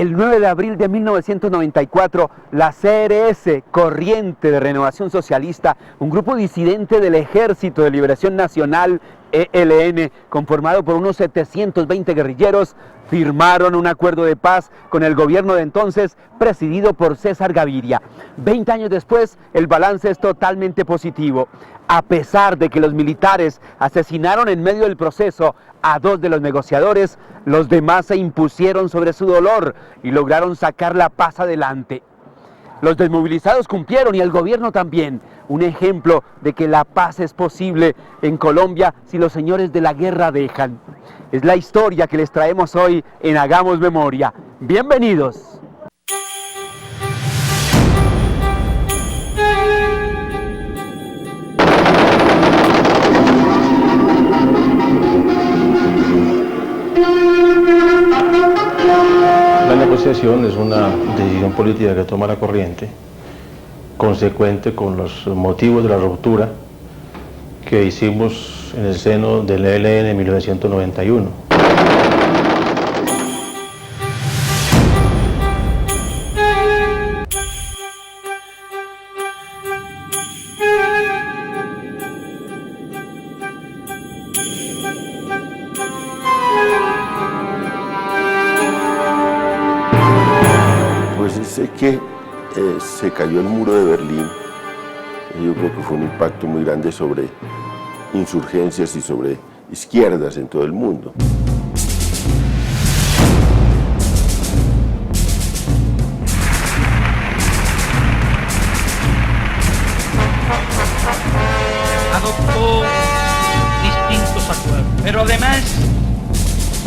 El 9 de abril de 1994, la CRS, Corriente de Renovación Socialista, un grupo disidente del Ejército de Liberación Nacional, ELN, conformado por unos 720 guerrilleros, firmaron un acuerdo de paz con el gobierno de entonces, presidido por César Gaviria. 20 años después, el balance es totalmente positivo. A pesar de que los militares asesinaron en medio del proceso a 2 de los negociadores, los demás se impusieron sobre su dolor y lograron sacar la paz adelante. Los desmovilizados cumplieron y el gobierno también. Un ejemplo de que la paz es posible en Colombia si los señores de la guerra dejan. Es la historia que les traemos hoy en Hagamos Memoria. ¡Bienvenidos! La negociación es una decisión política que toma la Corriente, consecuente con los motivos de la ruptura que hicimos en el seno del ELN en 1991. Pues sé que se cayó el muro de Berlín. Yo creo que fue un impacto muy grande sobre insurgencias y sobre izquierdas en todo el mundo. Adoptó distintos acuerdos, pero además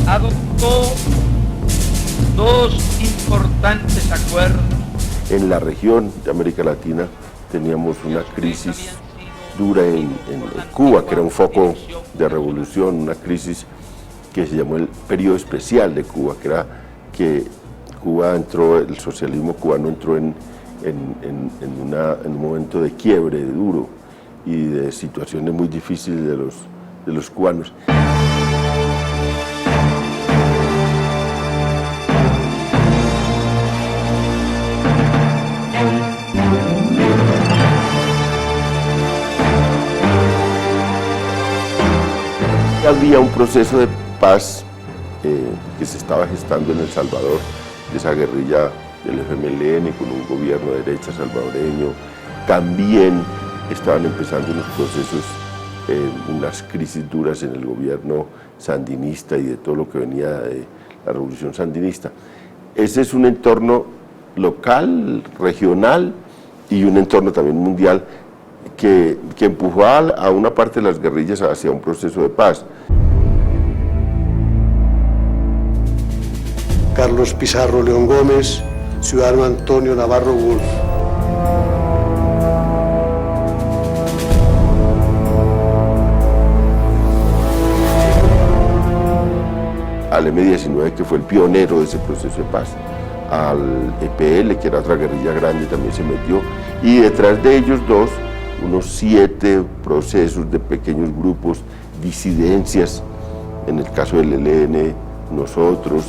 adoptó 2 importantes acuerdos. En la región de América Latina teníamos una crisis dura en Cuba, que era un foco de revolución, una crisis que se llamó el periodo especial de Cuba, que era que Cuba entró, el socialismo cubano entró en un momento de quiebre duro y de situaciones muy difíciles de los cubanos. Había un proceso de paz que se estaba gestando en El Salvador, de esa guerrilla del FMLN con un gobierno de derecha salvadoreño. También estaban empezando unos procesos, unas crisis duras en el gobierno sandinista y de todo lo que venía de la revolución sandinista. Ese es un entorno local, regional y un entorno también mundial que empujó a una parte de las guerrillas hacia un proceso de paz. Carlos Pizarro León Gómez, ciudadano Antonio Navarro Wolf. Al M-19, que fue el pionero de ese proceso de paz, al EPL, que era otra guerrilla grande, también se metió, y detrás de ellos dos, unos 7 procesos de pequeños grupos, disidencias, en el caso del ELN, nosotros,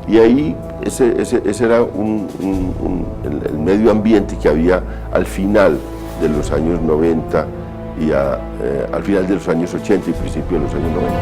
y ahí ese era el medio ambiente que había al final de los años 90 y al final de los años 80 y principio de los años 90.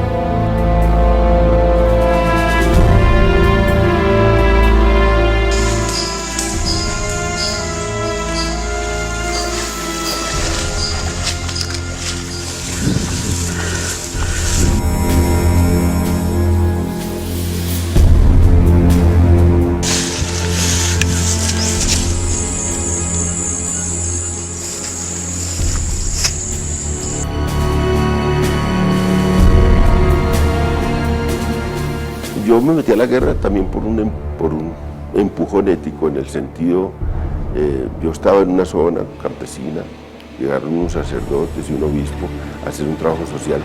Yo me metí a la guerra también por un empujón ético, en el sentido, yo estaba en una zona campesina, llegaron unos sacerdotes y un obispo a hacer un trabajo social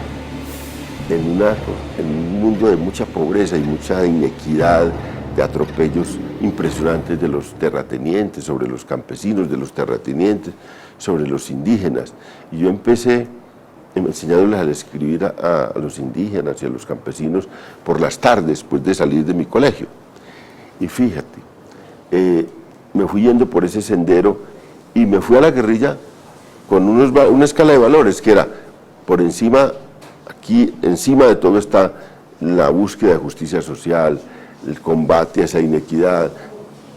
en un mundo de mucha pobreza y mucha inequidad, de atropellos impresionantes de los terratenientes sobre los campesinos, de los terratenientes sobre los indígenas. Y yo empecé enseñándoles a escribir a los indígenas y a los campesinos por las tardes, después de salir de mi colegio. Y fíjate, me fui yendo por ese sendero y me fui a la guerrilla con una escala de valores que era, por encima, aquí encima de todo está la búsqueda de justicia social, el combate a esa inequidad,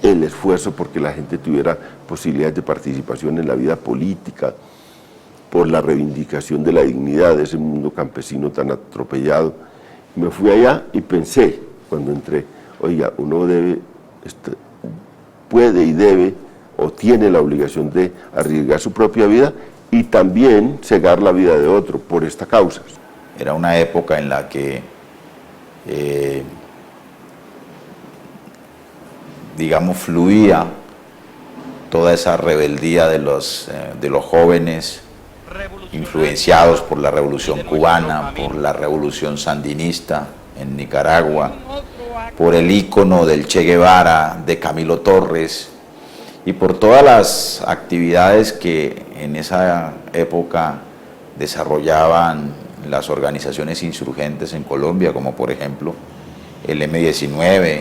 el esfuerzo porque la gente tuviera posibilidades de participación en la vida política, por la reivindicación de la dignidad de ese mundo campesino tan atropellado. Me fui allá y pensé, cuando entré, oiga, uno puede y debe, o tiene la obligación de arriesgar su propia vida y también cegar la vida de otro por esta causa. Era una época en la que, digamos, fluía toda esa rebeldía de los jóvenes, influenciados por la Revolución Cubana, por la Revolución Sandinista en Nicaragua, por el ícono del Che Guevara, de Camilo Torres, y por todas las actividades que en esa época desarrollaban las organizaciones insurgentes en Colombia, como por ejemplo el M-19,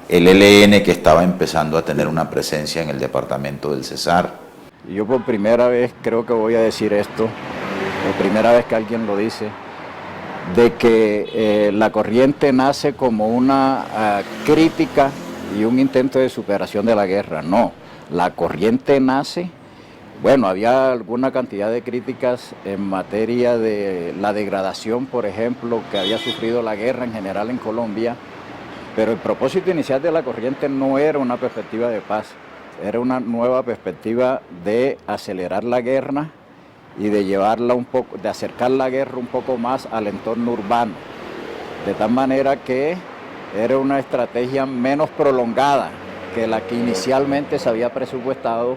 el ELN, que estaba empezando a tener una presencia en el departamento del Cesar. Yo por primera vez creo que voy a decir esto, por primera vez que alguien lo dice, de que la corriente nace como una crítica y un intento de superación de la guerra. No, la corriente nace, bueno, había alguna cantidad de críticas en materia de la degradación, por ejemplo, que había sufrido la guerra en general en Colombia, pero el propósito inicial de la corriente no era una perspectiva de paz, era una nueva perspectiva de acelerar la guerra y de llevarla un poco, de acercar la guerra un poco más al entorno urbano, de tal manera que era una estrategia menos prolongada que la que inicialmente se había presupuestado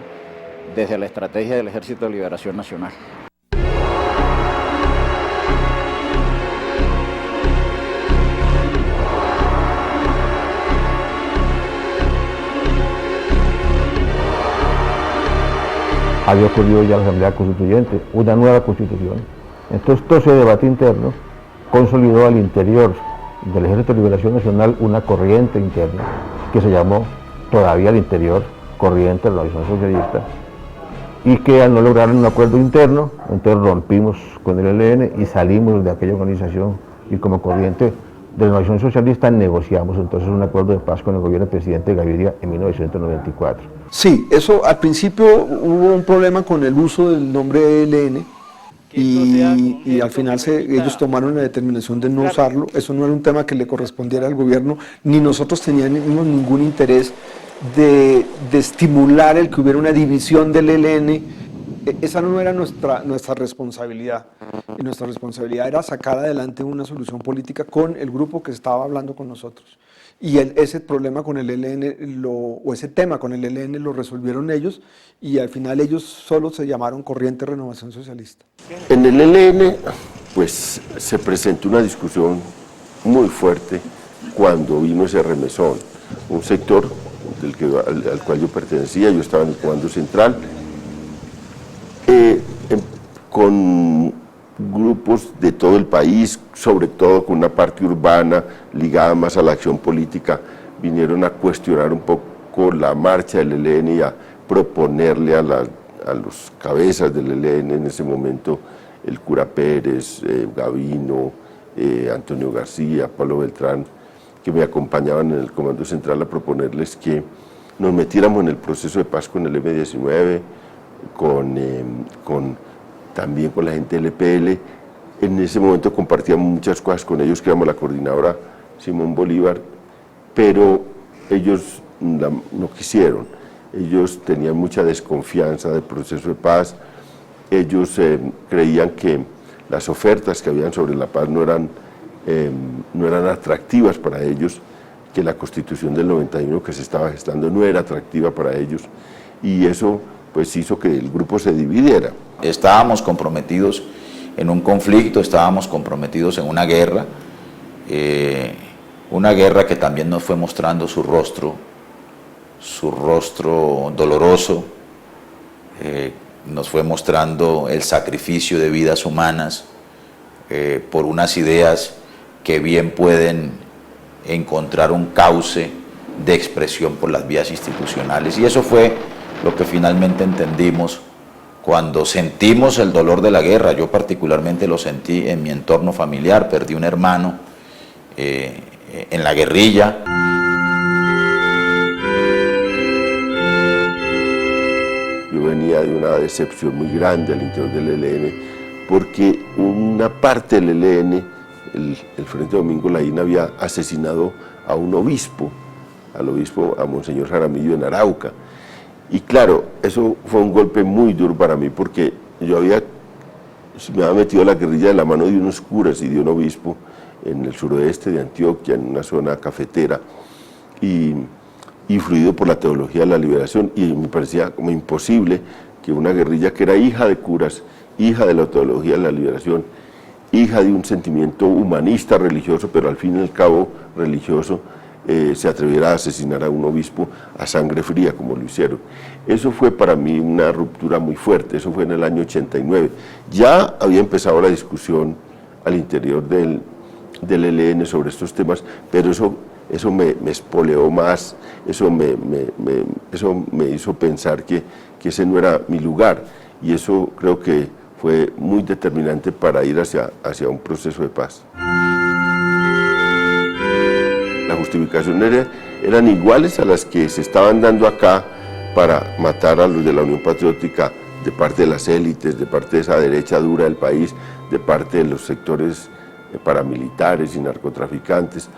desde la estrategia del Ejército de Liberación Nacional. Había ocurrido ya la Asamblea Constituyente, una nueva Constitución. Entonces todo ese debate interno consolidó al interior del Ejército de Liberación Nacional una corriente interna que se llamó todavía al interior Corriente de la Organización Socialista, y que al no lograr un acuerdo interno, entonces rompimos con el ELN y salimos de aquella organización, y como corriente de la Organización Socialista negociamos entonces un acuerdo de paz con el gobierno del presidente Gaviria en 1994. Sí, eso al principio hubo un problema con el uso del nombre ELN y al final ellos tomaron la determinación de no usarlo. Eso no era un tema que le correspondiera al gobierno, ni nosotros teníamos ningún interés de estimular el que hubiera una división del ELN. Esa no era nuestra responsabilidad, y nuestra responsabilidad era sacar adelante una solución política con el grupo que estaba hablando con nosotros. Y ese problema con el ELN, o ese tema con el ELN lo resolvieron ellos, y al final ellos solo se llamaron Corriente Renovación Socialista. En el ELN pues se presentó una discusión muy fuerte cuando vino ese remesón, un sector al cual yo pertenecía, yo estaba en el Comando Central, con grupos de todo el país, sobre todo con una parte urbana ligada más a la acción política, vinieron a cuestionar un poco la marcha del ELN y a proponerle a los cabezas del ELN en ese momento, el cura Pérez, Gavino, Antonio García, Pablo Beltrán, que me acompañaban en el Comando Central, a proponerles que nos metiéramos en el proceso de paz con el M-19, también con la gente del EPL. En ese momento compartíamos muchas cosas con ellos, que éramos la coordinadora Simón Bolívar, pero ellos no quisieron. Ellos tenían mucha desconfianza del proceso de paz, ellos creían que las ofertas que habían sobre la paz no eran atractivas para ellos, que la Constitución del 91 que se estaba gestando no era atractiva para ellos, y eso pues hizo que el grupo se dividiera. Estábamos comprometidos en un conflicto, estábamos comprometidos en una guerra que también nos fue mostrando su rostro doloroso, nos fue mostrando el sacrificio de vidas humanas por unas ideas que bien pueden encontrar un cauce de expresión por las vías institucionales. Y eso fue lo que finalmente entendimos cuando sentimos el dolor de la guerra. Yo particularmente lo sentí en mi entorno familiar, perdí un hermano en la guerrilla. Yo venía de una decepción muy grande al interior del ELN, porque una parte del ELN, el Frente Domingo Laín, había asesinado a un obispo, a Monseñor Jaramillo en Arauca. Y claro, eso fue un golpe muy duro para mí, porque me había metido a la guerrilla de la mano de unos curas y de un obispo en el suroeste de Antioquia, en una zona cafetera, y influido por la teología de la liberación, y me parecía como imposible que una guerrilla que era hija de curas, hija de la teología de la liberación, hija de un sentimiento humanista religioso, pero al fin y al cabo religioso, se atreviera a asesinar a un obispo a sangre fría, como lo hicieron. Eso fue para mí una ruptura muy fuerte. Eso fue en el año 89. Ya había empezado la discusión al interior del ELN sobre estos temas, pero eso me espoleó más, eso me hizo pensar que ese no era mi lugar, y eso creo que fue muy determinante para ir hacia un proceso de paz. Las justificaciones eran iguales a las que se estaban dando acá para matar a los de la Unión Patriótica, de parte de las élites, de parte de esa derecha dura del país, de parte de los sectores paramilitares y narcotraficantes,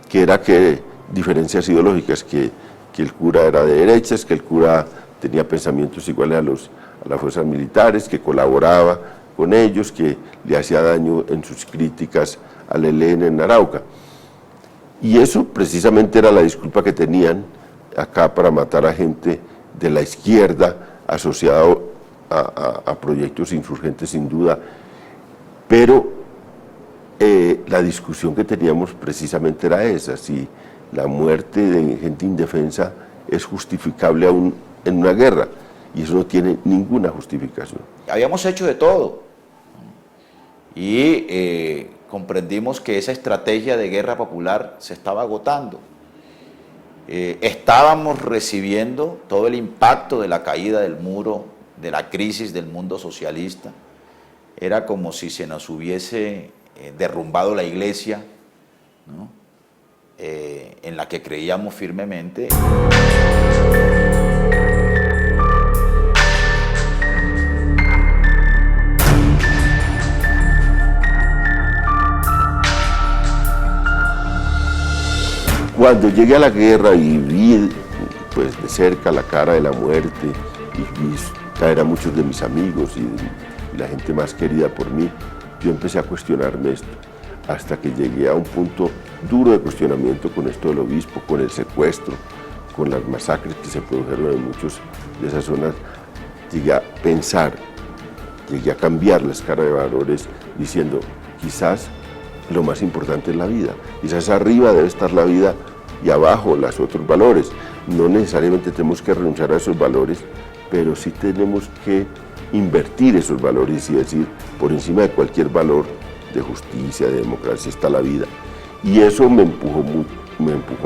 que era que diferencias ideológicas, que el cura era de derechas, que el cura tenía pensamientos iguales a las fuerzas militares, que colaboraba con ellos, que le hacía daño en sus críticas al ELN en Arauca. Y eso precisamente era la disculpa que tenían acá para matar a gente de la izquierda asociada a proyectos insurgentes sin duda, pero la discusión que teníamos precisamente era esa, si la muerte de gente indefensa es justificable aún en una guerra, y eso no tiene ninguna justificación. Habíamos hecho de todo y comprendimos que esa estrategia de guerra popular se estaba agotando. Estábamos recibiendo todo el impacto de la caída del muro, de la crisis del mundo socialista. Era como si se nos hubiese derrumbado la iglesia, ¿no? En la que creíamos firmemente. Cuando llegué a la guerra y vi pues, de cerca la cara de la muerte, y vi caer a muchos de mis amigos y la gente más querida por mí, yo empecé a cuestionarme esto, hasta que llegué a un punto duro de cuestionamiento con esto del obispo, con el secuestro, con las masacres que se produjeron en muchas de esas zonas. Llegué a pensar, llegué a cambiar la escala de valores diciendo, quizás lo más importante es la vida, quizás arriba debe estar la vida y abajo los otros valores. No necesariamente tenemos que renunciar a esos valores, pero sí tenemos que invertir esos valores y decir, por encima de cualquier valor de justicia, de democracia, está la vida. Y eso me empujó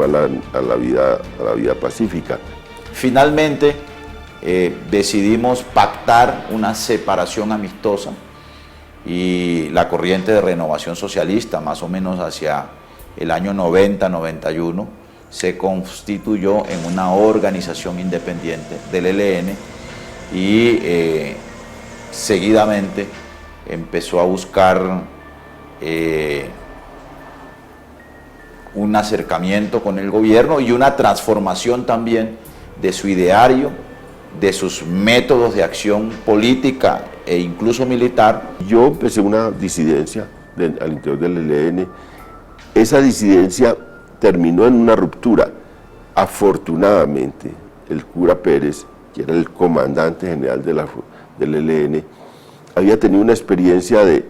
a la vida pacífica. Finalmente decidimos pactar una separación amistosa, y la corriente de renovación socialista, más o menos hacia el año 90-91, se constituyó en una organización independiente del ELN y seguidamente empezó a buscar un acercamiento con el gobierno y una transformación también de su ideario, de sus métodos de acción política e incluso militar. Yo empecé una disidencia al interior del ELN. Esa disidencia terminó en una ruptura. Afortunadamente, el cura Pérez, que era el comandante general del ELN, había tenido una experiencia de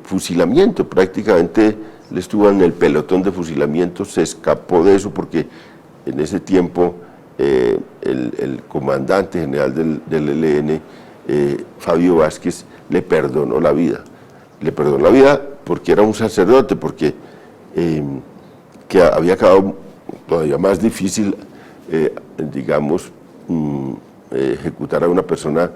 fusilamiento. Prácticamente él estuvo en el pelotón de fusilamiento, se escapó de eso porque en ese tiempo el comandante general del ELN, Fabio Vázquez, le perdonó la vida. Le perdonó la vida porque era un sacerdote, porque que había quedado todavía más difícil, digamos, ejecutar a una persona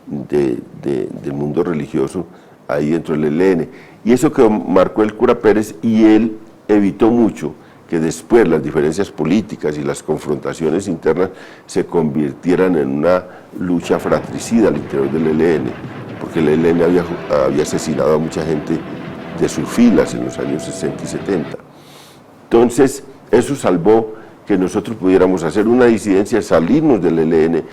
del mundo religioso ahí dentro del ELN. Y eso que marcó el cura Pérez, y él evitó mucho que después las diferencias políticas y las confrontaciones internas se convirtieran en una lucha fratricida al interior del ELN, porque el ELN había asesinado a mucha gente de sus filas en los años 60 y 70. Entonces, eso salvó que nosotros pudiéramos hacer una disidencia, salirnos del ELN,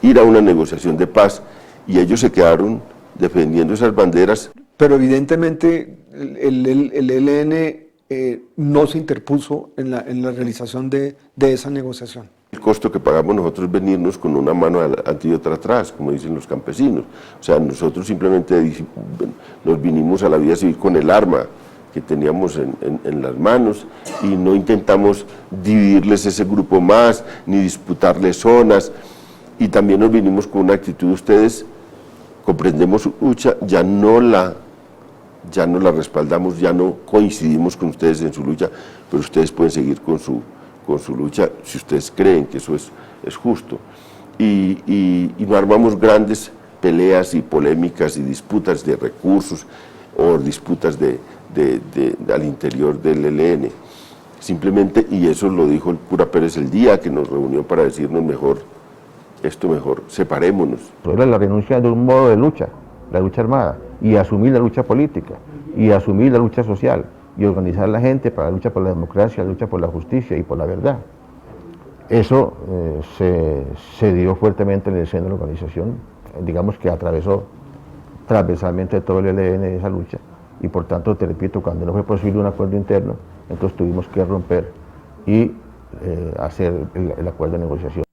ir a una negociación de paz, y ellos se quedaron defendiendo esas banderas. Pero evidentemente el ELN no se interpuso en la realización de esa negociación. El costo que pagamos nosotros es venirnos con una mano adelante y otra atrás, como dicen los campesinos. O sea, nosotros simplemente nos vinimos a la vida civil con el arma que teníamos en las manos, y no intentamos dividirles ese grupo más, ni disputarles zonas, y también nos vinimos con una actitud: ustedes comprendemos su lucha, ya no la respaldamos, ya no coincidimos con ustedes en su lucha, pero ustedes pueden seguir con su lucha si ustedes creen que eso es justo. Y no armamos grandes peleas y polémicas y disputas de recursos o disputas al interior del ELN. Simplemente, y eso lo dijo el cura Pérez el día que nos reunió para decirnos: mejor, separémonos. Era la renuncia de un modo de lucha, la lucha armada, y asumir la lucha política, y asumir la lucha social, y organizar a la gente para la lucha por la democracia, la lucha por la justicia y por la verdad. Eso se dio fuertemente en el seno de la organización, digamos que atravesó transversalmente todo el ELN esa lucha, y por tanto, te repito, cuando no fue posible un acuerdo interno, entonces tuvimos que romper y hacer el acuerdo de negociación.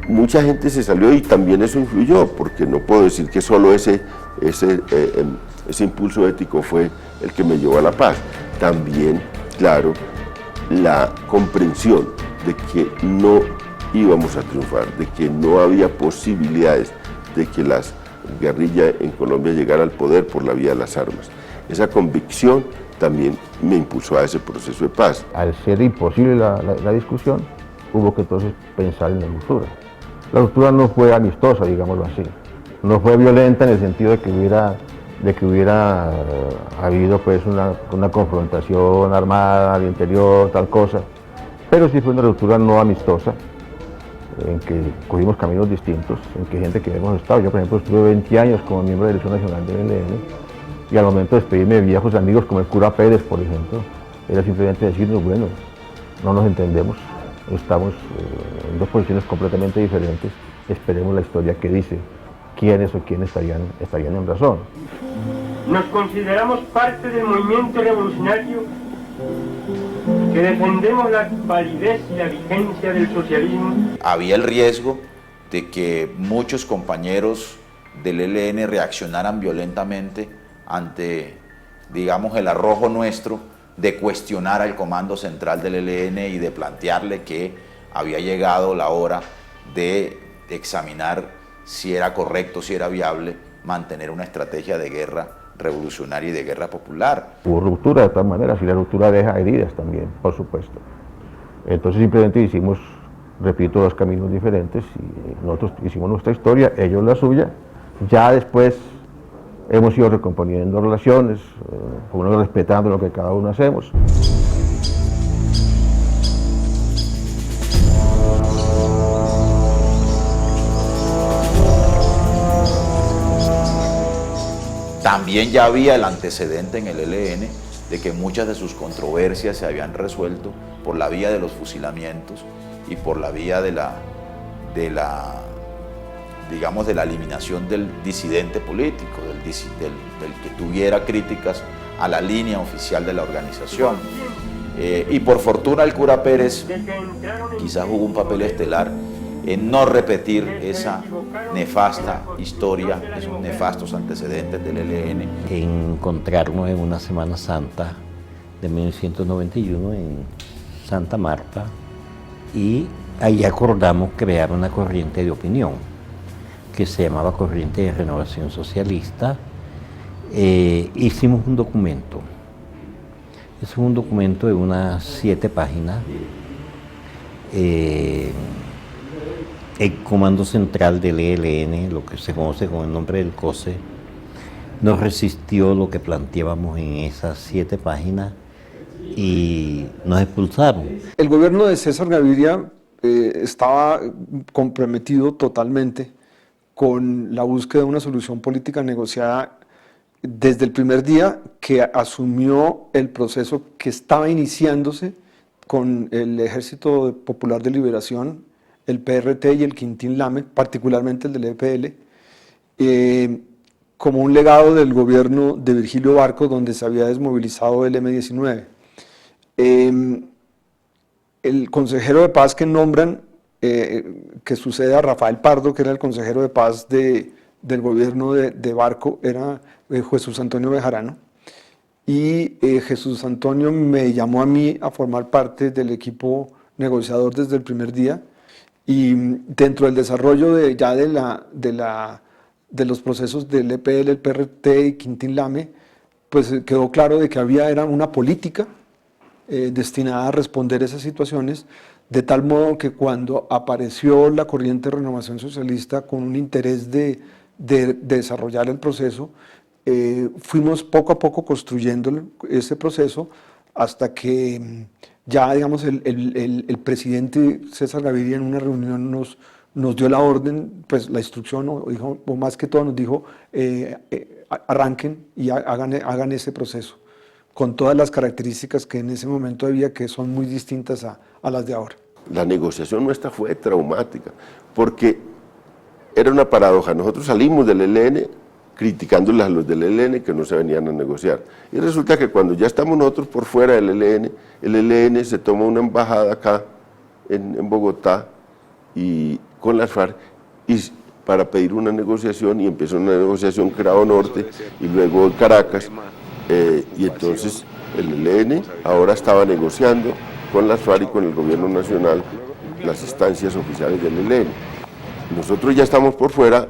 Mucha gente se salió, y también eso influyó, porque no puedo decir que solo ese impulso ético fue el que me llevó a la paz. También, claro, la comprensión de que no íbamos a triunfar, de que no había posibilidades de que la guerrilla en Colombia llegara al poder por la vía de las armas. Esa convicción también me impulsó a ese proceso de paz. Al ser imposible la discusión, hubo que entonces pensar en la ruptura. La ruptura no fue amistosa, digámoslo así. No fue violenta en el sentido de que hubiera habido pues una confrontación armada al interior, tal cosa. Pero sí fue una ruptura no amistosa, en que cogimos caminos distintos, en que gente que hemos estado. Yo, por ejemplo, estuve 20 años como miembro de la Dirección Nacional del ELN, y al momento de despedirme de viejos amigos como el cura Pérez, por ejemplo, era simplemente decirnos: bueno, no nos entendemos, estamos en dos posiciones completamente diferentes, esperemos la historia que dice quiénes o quiénes estarían en razón. Nos consideramos parte del movimiento revolucionario que defendemos la validez y la vigencia del socialismo. Había el riesgo de que muchos compañeros del ELN reaccionaran violentamente ante, digamos, el arrojo nuestro de cuestionar al comando central del ELN y de plantearle que había llegado la hora de examinar si era correcto, si era viable mantener una estrategia de guerra revolucionaria y de guerra popular. Hubo ruptura de todas maneras, y la ruptura deja heridas también, por supuesto. Entonces simplemente hicimos, repito, dos caminos diferentes, y nosotros hicimos nuestra historia, ellos la suya. Ya después hemos ido recomponiendo relaciones, uno respetando lo que cada uno hacemos. También ya había el antecedente en el ELN de que muchas de sus controversias se habían resuelto por la vía de los fusilamientos y por la vía de la eliminación del disidente político, del que tuviera críticas a la línea oficial de la organización. Y por fortuna el cura Pérez quizás jugó un papel estelar en no repetir esa nefasta historia, esos nefastos antecedentes del ELN. Encontrarnos en una Semana Santa de 1991 en Santa Marta, y ahí acordamos crear una corriente de opinión. que se llamaba Corriente de Renovación Socialista, hicimos un documento. Es un documento de unas 7 páginas. El Comando Central del ELN, lo que se conoce con el nombre del COSE, no resistió lo que planteábamos en esas 7 páginas y nos expulsaron. El gobierno de César Gaviria estaba comprometido totalmente con la búsqueda de una solución política negociada desde el primer día que asumió el proceso que estaba iniciándose con el Ejército Popular de Liberación, el PRT y el Quintín Lame, particularmente el del EPL, como un legado del gobierno de Virgilio Barco, donde se había desmovilizado el M-19. El consejero de paz que nombran, que sucede a Rafael Pardo, que era el consejero de paz del gobierno de Barco, era Jesús Antonio Bejarano. Y Jesús Antonio me llamó a mí a formar parte del equipo negociador desde el primer día. Y dentro del desarrollo de los procesos del EPL, el PRT y Quintín Lame, pues quedó claro de que era una política destinada a responder esas situaciones, de tal modo que cuando apareció la corriente de Renovación Socialista con un interés de desarrollar el proceso, fuimos poco a poco construyendo ese proceso hasta que ya, digamos, el presidente César Gaviria en una reunión nos dio la orden, pues la instrucción, o más que todo nos dijo, arranquen y hagan ese proceso, con todas las características que en ese momento había, que son muy distintas a las de ahora. La negociación nuestra fue traumática, porque era una paradoja. Nosotros salimos del ELN criticándoles a los del ELN que no se venían a negociar. Y resulta que cuando ya estamos nosotros por fuera del ELN, el ELN se toma una embajada acá en Bogotá y con las FARC para pedir una negociación, y empezó una negociación en Cravo Norte y luego en Caracas, y entonces el ELN ahora estaba negociando con las FARC y con el gobierno nacional las instancias oficiales del ELN. Nosotros ya estamos por fuera,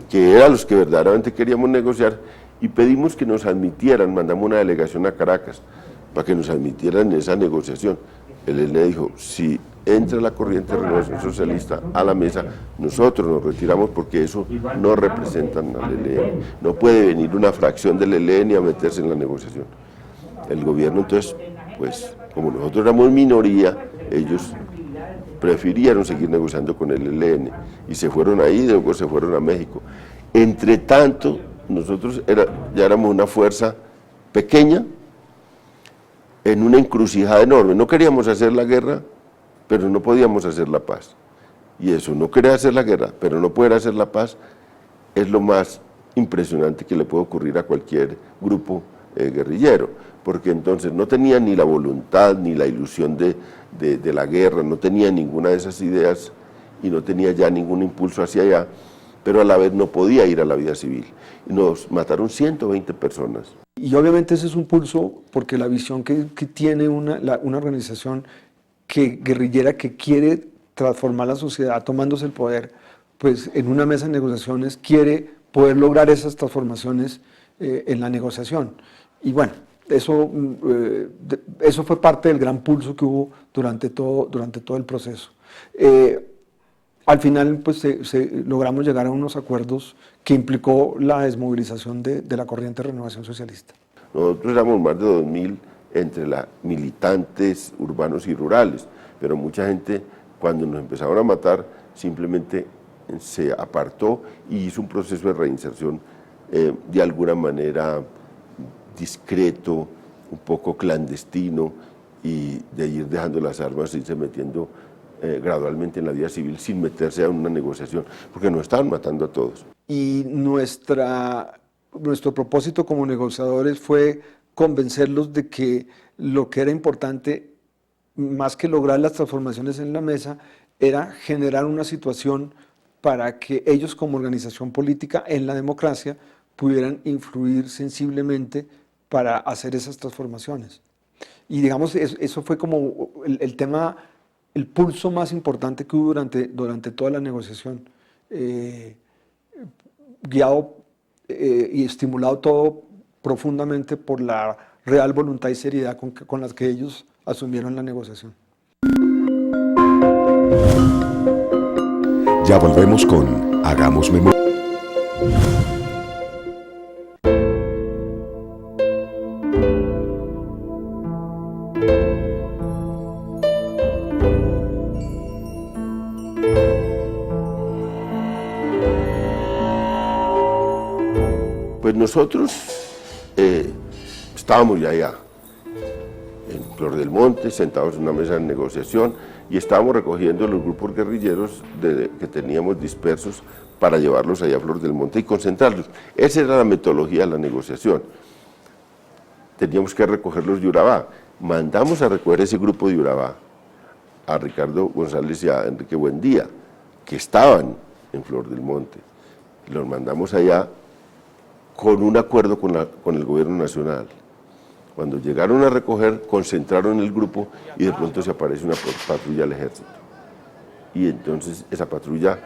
que eran los que verdaderamente queríamos negociar, y pedimos que nos admitieran, mandamos una delegación a Caracas para que nos admitieran en esa negociación. El ELN dijo, si entra la corriente de Renovación Socialista a la mesa, nosotros nos retiramos porque eso no representan al ELN. No puede venir una fracción del ELN a meterse en la negociación. El gobierno entonces, pues como nosotros éramos minoría, ellos prefirieron seguir negociando con el ELN y se fueron ahí, luego se fueron a México. Entre tanto, nosotros ya éramos una fuerza pequeña en una encrucijada enorme. No queríamos hacer la guerra, pero no podíamos hacer la paz. Y eso, no querer hacer la guerra, pero no poder hacer la paz, es lo más impresionante que le puede ocurrir a cualquier grupo guerrillero, porque entonces no tenía ni la voluntad ni la ilusión de la guerra, no tenía ninguna de esas ideas y no tenía ya ningún impulso hacia allá, pero a la vez no podía ir a la vida civil. Nos mataron 120 personas. Y obviamente ese es un pulso porque la visión que tiene una organización guerrillera que quiere transformar la sociedad tomándose el poder, pues en una mesa de negociaciones quiere poder lograr esas transformaciones en la negociación. Y bueno, eso fue parte del gran pulso que hubo durante todo el proceso. Al final, pues logramos llegar a unos acuerdos que implicó la desmovilización de la corriente de Renovación Socialista. Nosotros éramos más de 2.000 entre militantes urbanos y rurales, pero mucha gente, cuando nos empezaron a matar, simplemente se apartó y hizo un proceso de reinserción de alguna manera discreto, un poco clandestino, y de ir dejando las armas y irse metiendo gradualmente en la vida civil sin meterse a una negociación, porque nos estaban matando a todos. Y nuestro propósito como negociadores fue convencerlos de que lo que era importante, más que lograr las transformaciones en la mesa, era generar una situación para que ellos como organización política en la democracia pudieran influir sensiblemente para hacer esas transformaciones. Y digamos, eso fue como el tema, el pulso más importante que hubo durante toda la negociación. guiado y estimulado todo profundamente por la real voluntad y seriedad con las que ellos asumieron la negociación. Ya volvemos con Hagamos Memoria. Pues nosotros estábamos ya allá, en Flor del Monte, sentados en una mesa de negociación, y estábamos recogiendo los grupos guerrilleros que teníamos dispersos para llevarlos allá a Flor del Monte y concentrarlos. Esa era la metodología de la negociación. Teníamos que recogerlos de Urabá. Mandamos a recoger ese grupo de Urabá a Ricardo González y a Enrique Buendía, que estaban en Flor del Monte. Los mandamos allá con un acuerdo con el gobierno nacional. Cuando llegaron a recoger, concentraron el grupo y de pronto se aparece una patrulla del ejército. Y entonces esa patrulla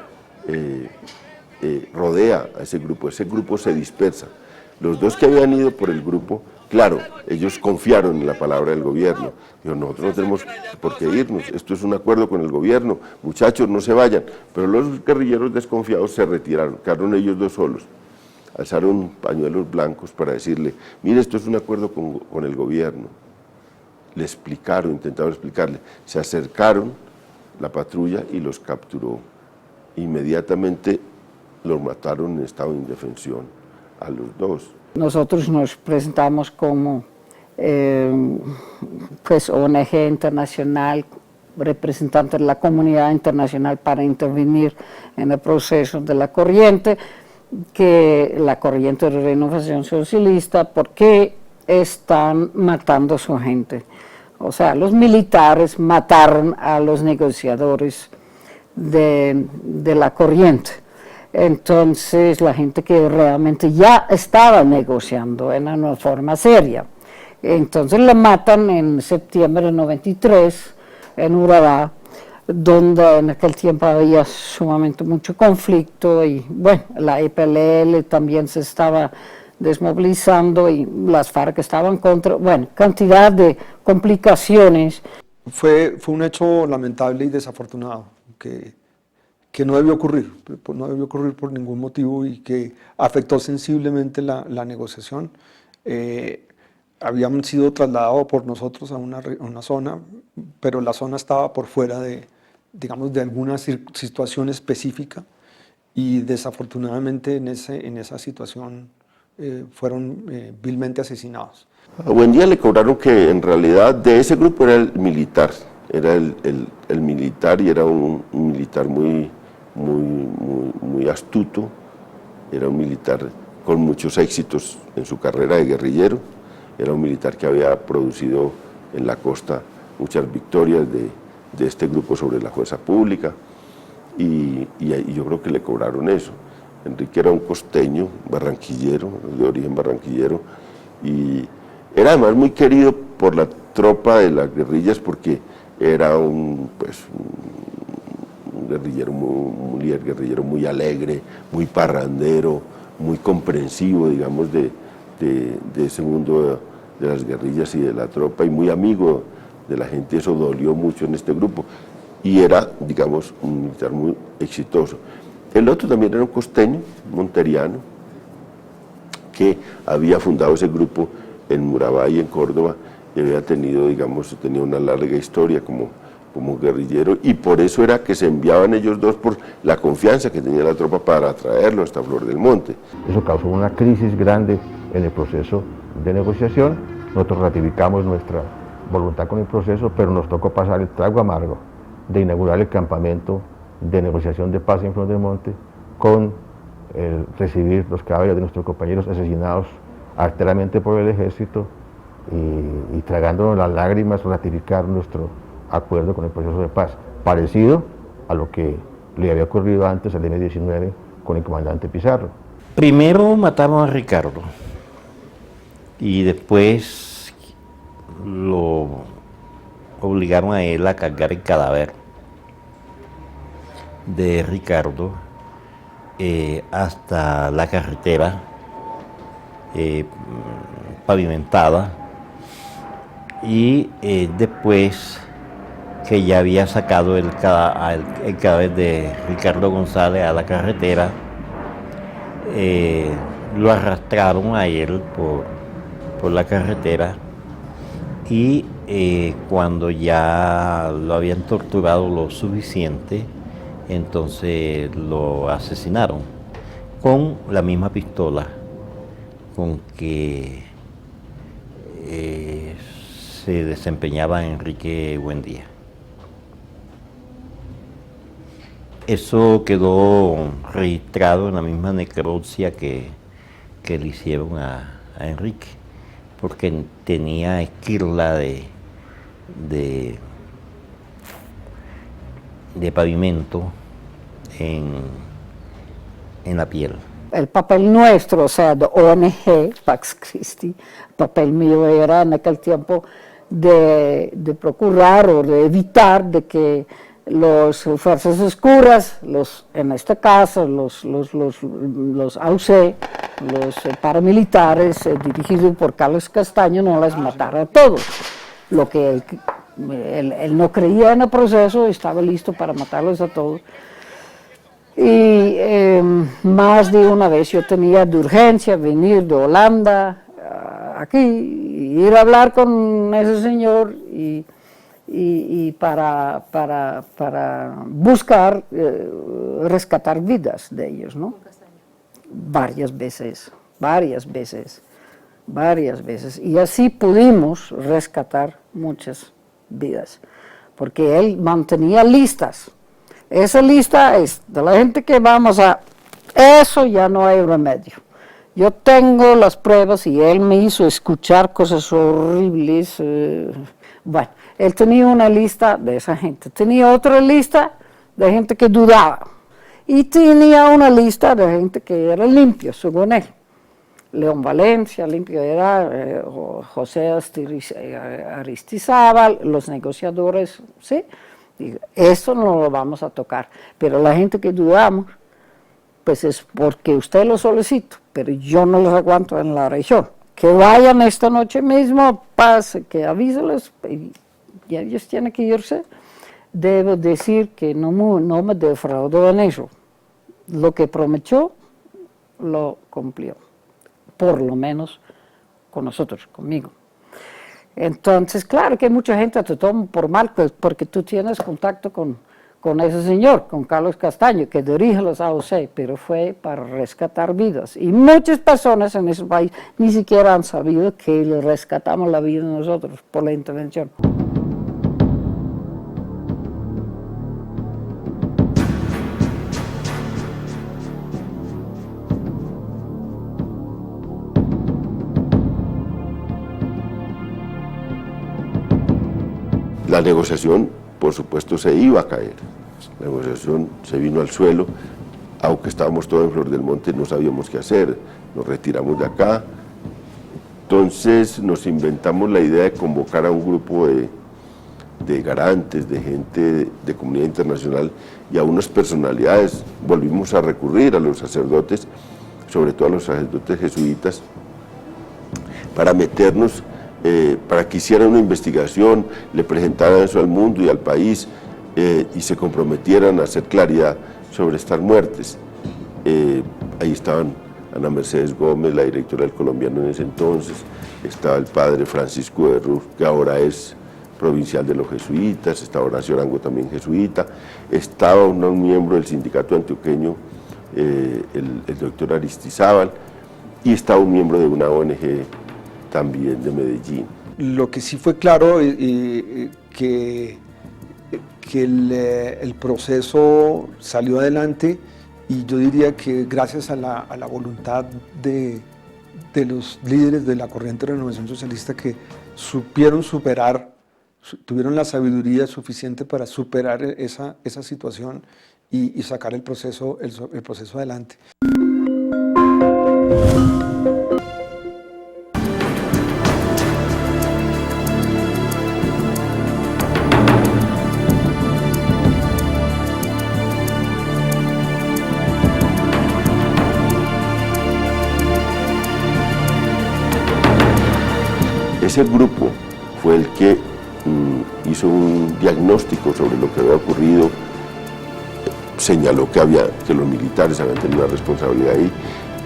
rodea a ese grupo se dispersa. Los dos que habían ido por el grupo, claro, ellos confiaron en la palabra del gobierno. Dijo, nosotros no tenemos por qué irnos, esto es un acuerdo con el gobierno, muchachos, no se vayan. Pero los guerrilleros desconfiados se retiraron, quedaron ellos dos solos. Alzaron pañuelos blancos para decirle, mire, esto es un acuerdo con el gobierno. Le explicaron, intentaron explicarle. Se acercaron la patrulla y los capturó. Inmediatamente los mataron en estado de indefensión a los dos. Nosotros nos presentamos como pues ONG internacional, representante de la comunidad internacional para intervenir en el proceso de la corriente de renovación socialista, porque están matando a su gente. O sea, los militares mataron a los negociadores de la corriente. Entonces, la gente que realmente ya estaba negociando en una forma seria. Entonces, lo matan en septiembre de 93 en Urabá, donde en aquel tiempo había sumamente mucho conflicto y bueno, la EPLL también se estaba desmovilizando y las FARC estaban contra, bueno, cantidad de complicaciones. Fue un hecho lamentable y desafortunado que no debió ocurrir por ningún motivo y que afectó sensiblemente la negociación. Habían sido trasladados por nosotros a una zona, pero la zona estaba por fuera de alguna situación específica y desafortunadamente en esa situación fueron vilmente asesinados. A Buendía le cobraron que en realidad de ese grupo era el militar, y era un militar muy astuto, era un militar con muchos éxitos en su carrera de guerrillero. Era un militar que había producido en la costa muchas victorias de este grupo sobre la fuerza pública y yo creo que le cobraron eso. Enrique era un costeño, barranquillero, de origen barranquillero, y era además muy querido por la tropa de las guerrillas porque era un líder guerrillero muy alegre, muy parrandero, muy comprensivo, digamos, de ese mundo de las guerrillas y de la tropa, y muy amigo de la gente. Eso dolió mucho en este grupo, y era, digamos, un militar muy exitoso. El otro también era un costeño, monteriano, que había fundado ese grupo en Urabá y en Córdoba, y había tenido, digamos, tenía una larga historia como guerrillero, y por eso era que se enviaban ellos dos, por la confianza que tenía la tropa para traerlo hasta Flor del Monte. Eso causó una crisis grande en el proceso de negociación. Nosotros ratificamos nuestra voluntad con el proceso, pero nos tocó pasar el trago amargo de inaugurar el campamento de negociación de paz en Flor del Monte, con recibir los cadáveres de nuestros compañeros asesinados arteramente por el ejército y tragándonos las lágrimas, ratificar nuestro acuerdo con el proceso de paz, parecido a lo que le había ocurrido antes al M-19 con el comandante Pizarro. Primero mataron a Ricardo y después lo obligaron a él a cargar el cadáver de Ricardo hasta la carretera pavimentada, y después que ya había sacado el cadáver de Ricardo González a la carretera, lo arrastraron a él por la carretera, y cuando ya lo habían torturado lo suficiente, entonces lo asesinaron con la misma pistola con que se desempeñaba Enrique Buendía. Eso quedó registrado en la misma necropsia que le hicieron a Enrique, porque tenía esquirla de pavimento en la piel. El papel nuestro, o sea, de ONG, Pax Christi, el papel mío era en aquel tiempo de procurar o de evitar de que las fuerzas oscuras, en este caso los AUC, los paramilitares dirigidos por Carlos Castaño, no les matara a todos. Lo que él no creía en el proceso, estaba listo para matarlos a todos. Y más de una vez yo tenía de urgencia venir de Holanda aquí, ir a hablar con ese señor y para buscar rescatar vidas de ellos, ¿no? Varias veces. Y así pudimos rescatar muchas vidas, porque él mantenía listas. Esa lista es de la gente que vamos a... Eso ya no hay remedio. Yo tengo las pruebas y él me hizo escuchar cosas horribles. Bueno, él tenía una lista de esa gente. Tenía otra lista de gente que dudaba. Y tenía una lista de gente que era limpio, según él. León Valencia, limpio era, José Aristizábal, los negociadores, ¿sí? Eso no lo vamos a tocar, pero la gente que dudamos, pues es porque usted lo solicita, pero yo no los aguanto en la región. Que vayan esta noche mismo, pase, que avíseles, y ellos tienen que irse. Debo decir que no me defraudó en eso. Lo que prometió, lo cumplió, por lo menos con nosotros, conmigo. Entonces, claro que mucha gente te toma por mal, pues, porque tú tienes contacto con ese señor, con Carlos Castaño, que dirige los AOC, pero fue para rescatar vidas. Y muchas personas en ese país ni siquiera han sabido que le rescatamos la vida nosotros por la intervención. La negociación, por supuesto, se iba a caer. La negociación se vino al suelo, aunque estábamos todos en Flor del Monte, no sabíamos qué hacer, nos retiramos de acá. Entonces nos inventamos la idea de convocar a un grupo de garantes, de gente de comunidad internacional y a unas personalidades. Volvimos a recurrir a los sacerdotes, sobre todo a los sacerdotes jesuitas, para meternos, para que hicieran una investigación, le presentaran eso al mundo y al país y se comprometieran a hacer claridad sobre estas muertes. Ahí estaban Ana Mercedes Gómez, la directora del Colombiano en ese entonces, estaba el padre Francisco de Ruf, que ahora es provincial de los jesuitas, estaba Horacio Arango, también jesuita, estaba un miembro del sindicato antioqueño, el doctor Aristizábal, y estaba un miembro de una ONG también de Medellín. Lo que sí fue claro que el proceso salió adelante, y yo diría que gracias a la voluntad de los líderes de la corriente de renovación socialista, que supieron superar, tuvieron la sabiduría suficiente para superar esa situación y sacar el proceso adelante. Ese grupo fue el que hizo un diagnóstico sobre lo que había ocurrido, señaló que los militares habían tenido una responsabilidad ahí,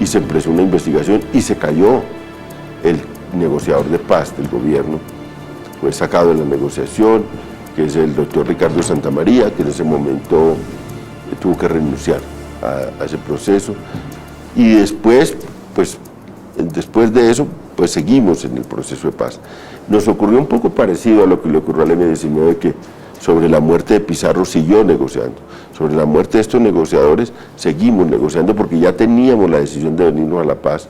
y se empezó una investigación y se cayó el negociador de paz del gobierno, fue sacado de la negociación, que es el doctor Ricardo Santamaría, que en ese momento tuvo que renunciar a ese proceso, y después, pues, después de eso, pues seguimos en el proceso de paz. Nos ocurrió un poco parecido a lo que le ocurrió al M-19, que sobre la muerte de Pizarro siguió negociando. Sobre la muerte de estos negociadores seguimos negociando porque ya teníamos la decisión de venirnos a la paz.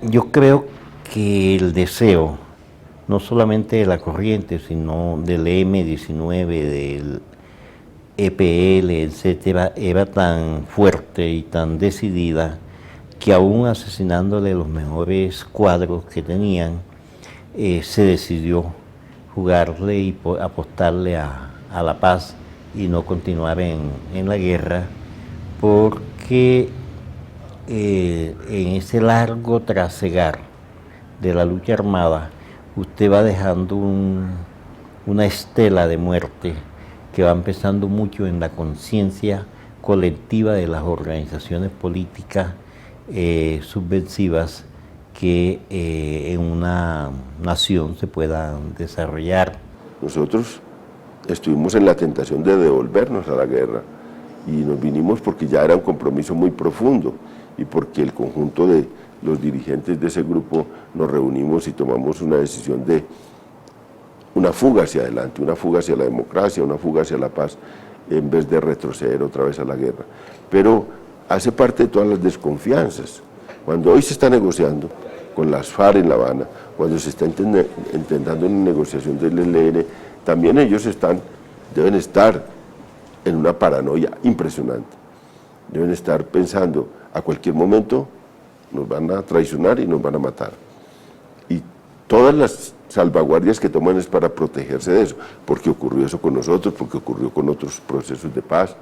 Yo creo que el deseo, no solamente de la corriente, sino del M-19, del EPL, etcétera, era tan fuerte y tan decidida que aún asesinándole los mejores cuadros que tenían, se decidió jugarle y apostarle a la paz y no continuar en la guerra, porque en ese largo trasegar de la lucha armada, usted va dejando una estela de muerte que va empezando mucho en la conciencia colectiva de las organizaciones políticas subversivas que en una nación se puedan desarrollar. Nosotros estuvimos en la tentación de devolvernos a la guerra y nos vinimos porque ya era un compromiso muy profundo y porque el conjunto de los dirigentes de ese grupo nos reunimos y tomamos una decisión de una fuga hacia adelante, una fuga hacia la democracia, una fuga hacia la paz, en vez de retroceder otra vez a la guerra. Pero hace parte de todas las desconfianzas. Cuando hoy se está negociando con las FARC en La Habana, cuando se está intentando una negociación del ELN, también ellos deben estar en una paranoia impresionante. Deben estar pensando, a cualquier momento nos van a traicionar y nos van a matar. Y todas las salvaguardias que toman es para protegerse de eso, porque ocurrió eso con nosotros, porque ocurrió con otros procesos de paz.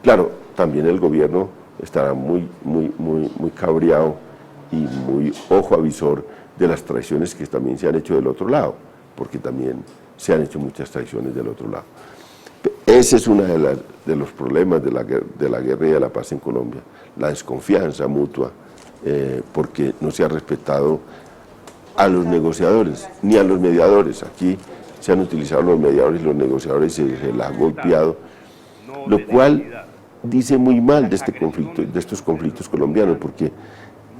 Claro, también el gobierno estará muy cabreado y muy ojo avisor de las traiciones que también se han hecho del otro lado, porque también se han hecho muchas traiciones del otro lado. Ese es uno de los problemas de la guerra y de la paz en Colombia, la desconfianza mutua, porque no se ha respetado a los negociadores, ni a los mediadores. Aquí se han utilizado los mediadores y los negociadores y se les ha golpeado, lo cual dice muy mal de este conflicto, de estos conflictos colombianos, porque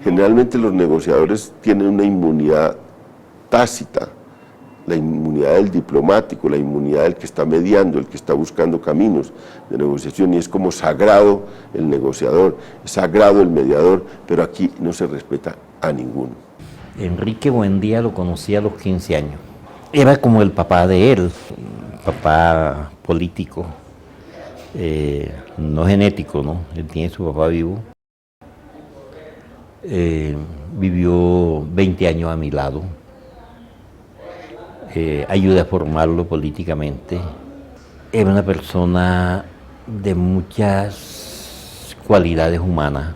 generalmente los negociadores tienen una inmunidad tácita, la inmunidad del diplomático, la inmunidad del que está mediando, el que está buscando caminos de negociación, y es como sagrado el negociador, sagrado el mediador, pero aquí no se respeta a ninguno. Enrique Buendía lo conocí a los 15 años. Era como el papá de él, papá político, no genético, ¿no? Él tiene su papá vivo. Vivió 20 años a mi lado. Ayudé a formarlo políticamente. Era una persona de muchas cualidades humanas.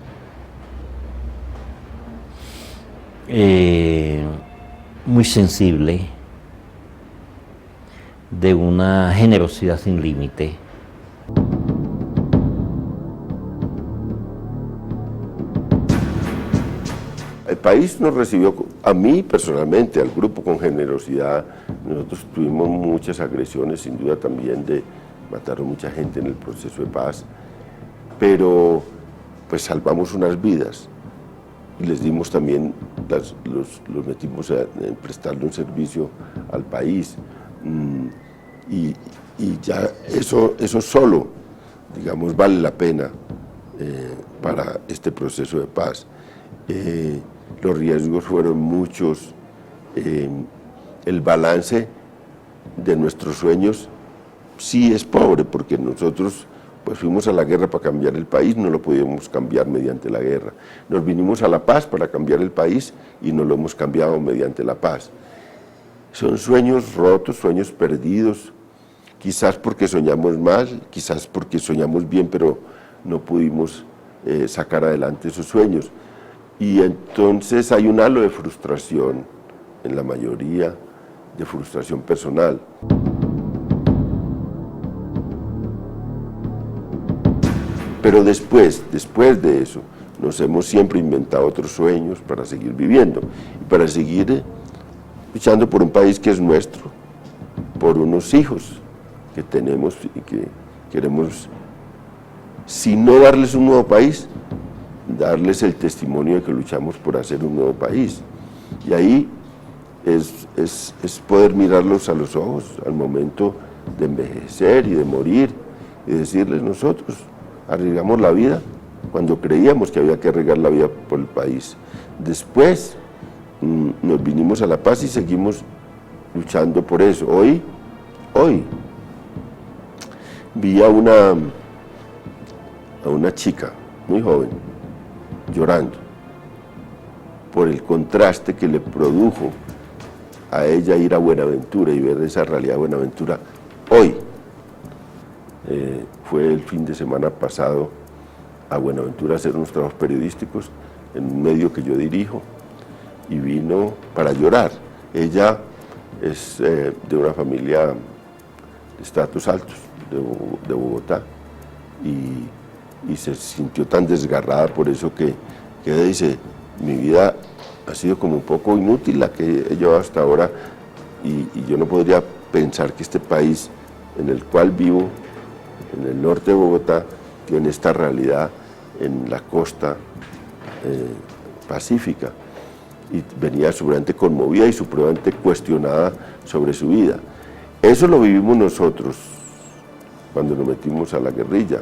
Muy sensible, de una generosidad sin límite. El país nos recibió, a mí personalmente, al grupo, con generosidad. Nosotros tuvimos muchas agresiones, sin duda también mataron mucha gente en el proceso de paz, pero pues salvamos unas vidas y les dimos también, los metimos en prestarle un servicio al país, y ya eso solo, digamos, vale la pena para este proceso de paz. Los riesgos fueron muchos, el balance de nuestros sueños sí es pobre, porque nosotros pues fuimos a la guerra para cambiar el país, no lo podíamos cambiar mediante la guerra. Nos vinimos a la paz para cambiar el país y no lo hemos cambiado mediante la paz. Son sueños rotos, sueños perdidos, quizás porque soñamos mal, quizás porque soñamos bien, pero no pudimos sacar adelante esos sueños. Y entonces hay un halo de frustración en la mayoría de frustración personal. Pero después de eso, nos hemos siempre inventado otros sueños para seguir viviendo y para seguir luchando por un país que es nuestro, por unos hijos que tenemos y que queremos, si no darles un nuevo país, darles el testimonio de que luchamos por hacer un nuevo país. Y ahí es poder mirarlos a los ojos al momento de envejecer y de morir y decirles: nosotros arriesgamos la vida cuando creíamos que había que arriesgar la vida por el país. Después nos vinimos a la paz y seguimos luchando por eso. Hoy vi a una chica muy joven llorando por el contraste que le produjo a ella ir a Buenaventura y ver esa realidad de Buenaventura hoy. Fue el fin de semana pasado a Buenaventura a hacer unos trabajos periodísticos en un medio que yo dirijo y vino para llorar. Ella es de una familia de estratos altos de Bogotá y se sintió tan desgarrada por eso que ella dice: mi vida ha sido como un poco inútil la que he llevado hasta ahora y yo no podría pensar que este país en el cual vivo, en el norte de Bogotá, tiene esta realidad en la costa pacífica. Y venía supremamente conmovida y supremamente cuestionada sobre su vida. Eso lo vivimos nosotros cuando nos metimos a la guerrilla,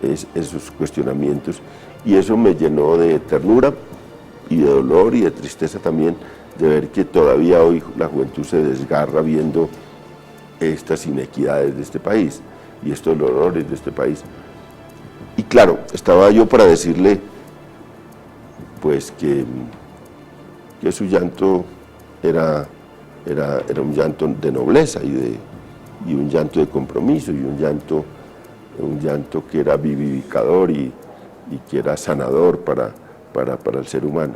esos cuestionamientos, y eso me llenó de ternura y de dolor y de tristeza también, de ver que todavía hoy la juventud se desgarra viendo estas inequidades de este país y estos dolores de este país. Y claro, estaba yo para decirle pues que su llanto era un llanto de nobleza y un llanto de compromiso y un llanto que era vivificador y que era sanador para el ser humano.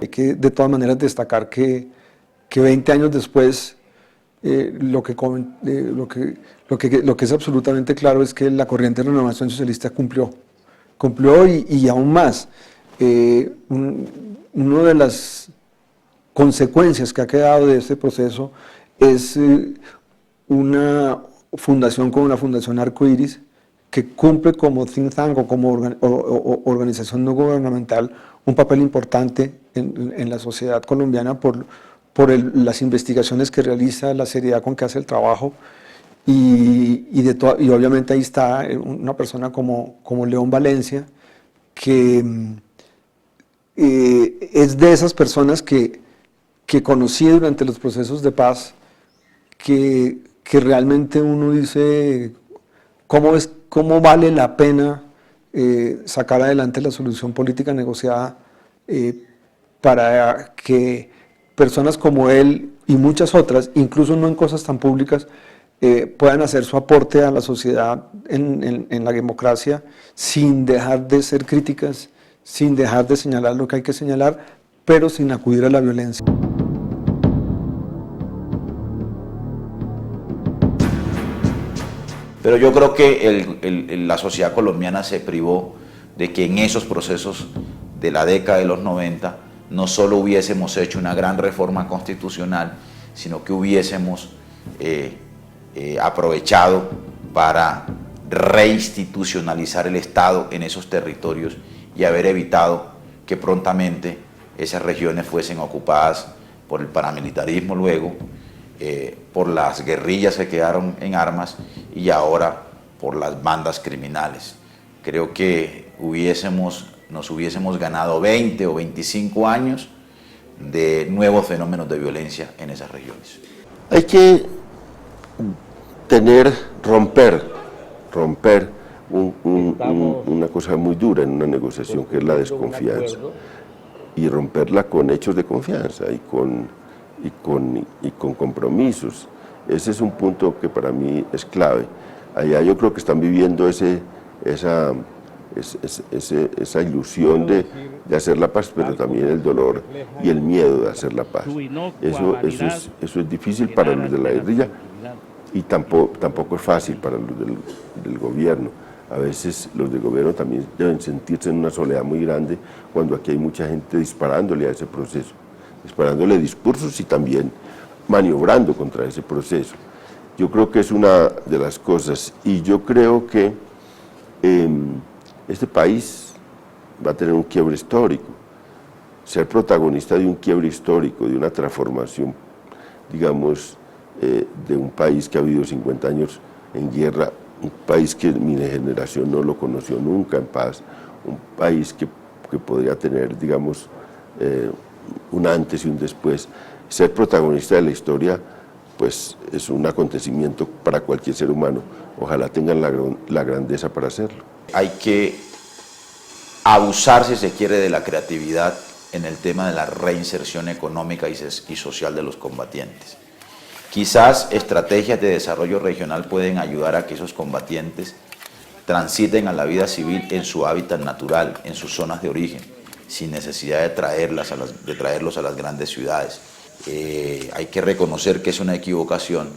Hay que de todas maneras destacar que 20 años después lo que es absolutamente claro es que la corriente de renovación socialista cumplió y aún más. Una de las consecuencias que ha quedado de este proceso es una fundación como la Fundación Arcoíris, que cumple como think tank o como organización no gubernamental un papel importante en la sociedad colombiana por las investigaciones que realiza, la seriedad con que hace el trabajo y obviamente ahí está una persona como León Valencia, que es de esas personas que conocí durante los procesos de paz, que realmente uno dice cómo vale la pena sacar adelante la solución política negociada para que personas como él y muchas otras, incluso no en cosas tan públicas, puedan hacer su aporte a la sociedad en la democracia sin dejar de ser críticas, sin dejar de señalar lo que hay que señalar, pero sin acudir a la violencia. Pero yo creo que la sociedad colombiana se privó de que en esos procesos de la década de los 90 no solo hubiésemos hecho una gran reforma constitucional, sino que hubiésemos aprovechado para reinstitucionalizar el Estado en esos territorios y haber evitado que prontamente esas regiones fuesen ocupadas por el paramilitarismo luego, por las guerrillas que quedaron en armas y ahora por las bandas criminales. Creo que nos hubiésemos ganado 20 o 25 años de nuevos fenómenos de violencia en esas regiones. Hay que romper una cosa muy dura en una negociación, que es la desconfianza, y romperla con hechos de confianza y con compromisos. Ese es un punto que para mí es clave. Allá yo creo que están viviendo esa esa ilusión de hacer la paz, pero también el dolor y el miedo de hacer la paz. Eso es difícil para los de la guerrilla y tampoco es fácil para los del gobierno. A veces los del gobierno también deben sentirse en una soledad muy grande cuando aquí hay mucha gente disparándole a ese proceso, disparándole discursos y también maniobrando contra ese proceso. Yo creo que es una de las cosas, y yo creo que este país va a tener un quiebre histórico. Ser protagonista de un quiebre histórico, de una transformación, digamos, de un país que ha vivido 50 años en guerra, un país que mi generación no lo conoció nunca en paz, un país que podría tener, digamos, un antes y un después. Ser protagonista de la historia, pues es un acontecimiento para cualquier ser humano. Ojalá tengan la grandeza para hacerlo. Hay que abusar, si se quiere, de la creatividad en el tema de la reinserción económica y social de los combatientes. Quizás estrategias de desarrollo regional pueden ayudar a que esos combatientes transiten a la vida civil en su hábitat natural, en sus zonas de origen, sin necesidad de traerlos a las grandes ciudades. Hay que reconocer que es una equivocación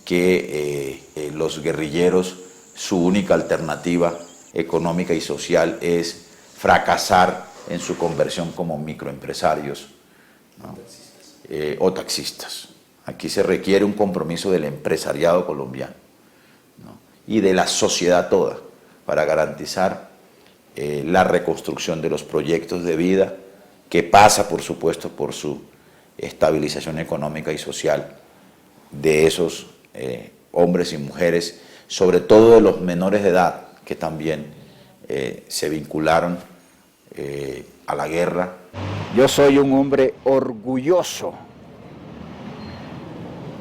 que los guerrilleros, su única alternativa económica y social es fracasar en su conversión como microempresarios, ¿no? O taxistas. Aquí se requiere un compromiso del empresariado colombiano, ¿no? Y de la sociedad toda para garantizar la reconstrucción de los proyectos de vida, que pasa, por supuesto, por su estabilización económica y social de esos hombres y mujeres, sobre todo de los menores de edad, que también se vincularon a la guerra. Yo soy un hombre orgulloso,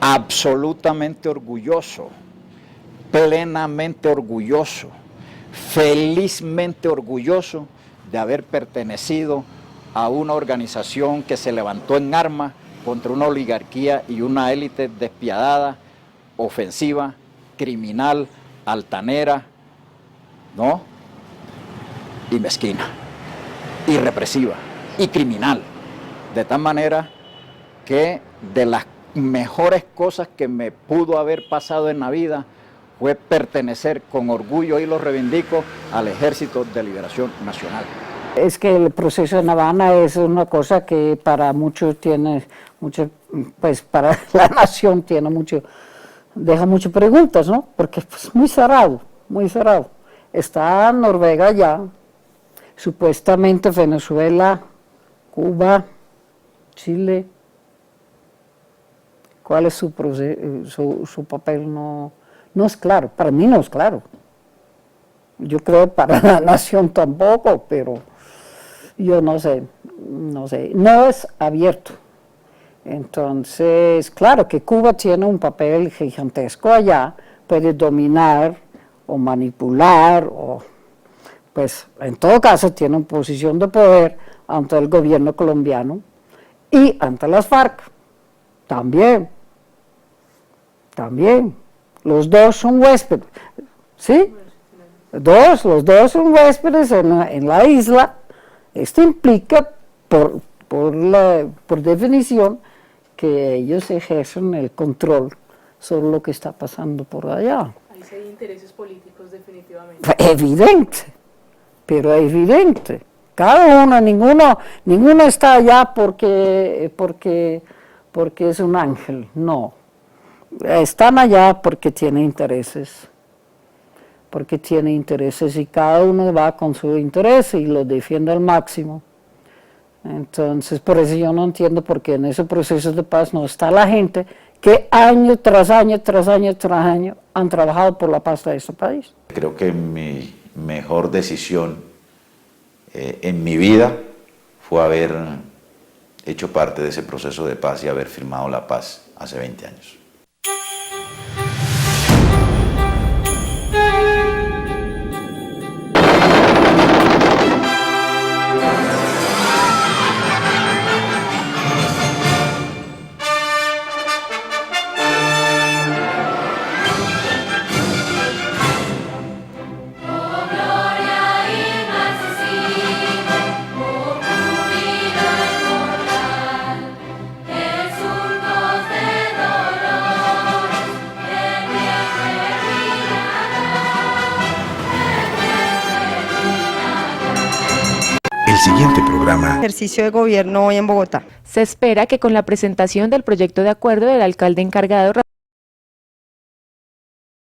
absolutamente orgulloso, plenamente orgulloso, felizmente orgulloso de haber pertenecido a una organización que se levantó en armas contra una oligarquía y una élite despiadada, ofensiva, criminal, altanera, ¿no? Y mezquina, y represiva, y criminal. De tal manera que de las mejores cosas que me pudo haber pasado en la vida fue pertenecer con orgullo, y lo reivindico, al Ejército de Liberación Nacional. Es que el proceso de La Habana es una cosa que para muchos tiene mucho, pues para la nación tiene mucho, deja muchas preguntas, ¿no? Porque es pues, muy cerrado, muy cerrado. Está Noruega ya, supuestamente Venezuela, Cuba, Chile. ¿Cuál es su papel? No es claro, para mí no es claro. Yo creo para la nación tampoco, pero yo no sé, no es abierto. Entonces, claro que Cuba tiene un papel gigantesco allá, puede dominar o manipular, o pues en todo caso tiene una posición de poder ante el gobierno colombiano y ante las FARC, también. Los dos son huéspedes, ¿sí? Los dos son huéspedes en la isla. Esto implica, por definición, que ellos ejercen el control sobre lo que está pasando por allá. Ahí sí hay intereses políticos, definitivamente. Evidente, pero evidente. Cada uno, ninguno está allá porque es un ángel, no. Están allá porque tiene intereses. Y cada uno va con su interés y lo defiende al máximo. Entonces, por eso yo no entiendo por qué en ese proceso de paz no está la gente que año tras año han trabajado por la paz de este país. Creo que mi mejor decisión en mi vida fue haber hecho parte de ese proceso de paz y haber firmado la paz hace 20 años. Oh, gloria y programa. Ejercicio de gobierno hoy en Bogotá. Se espera que con la presentación del proyecto de acuerdo del alcalde encargado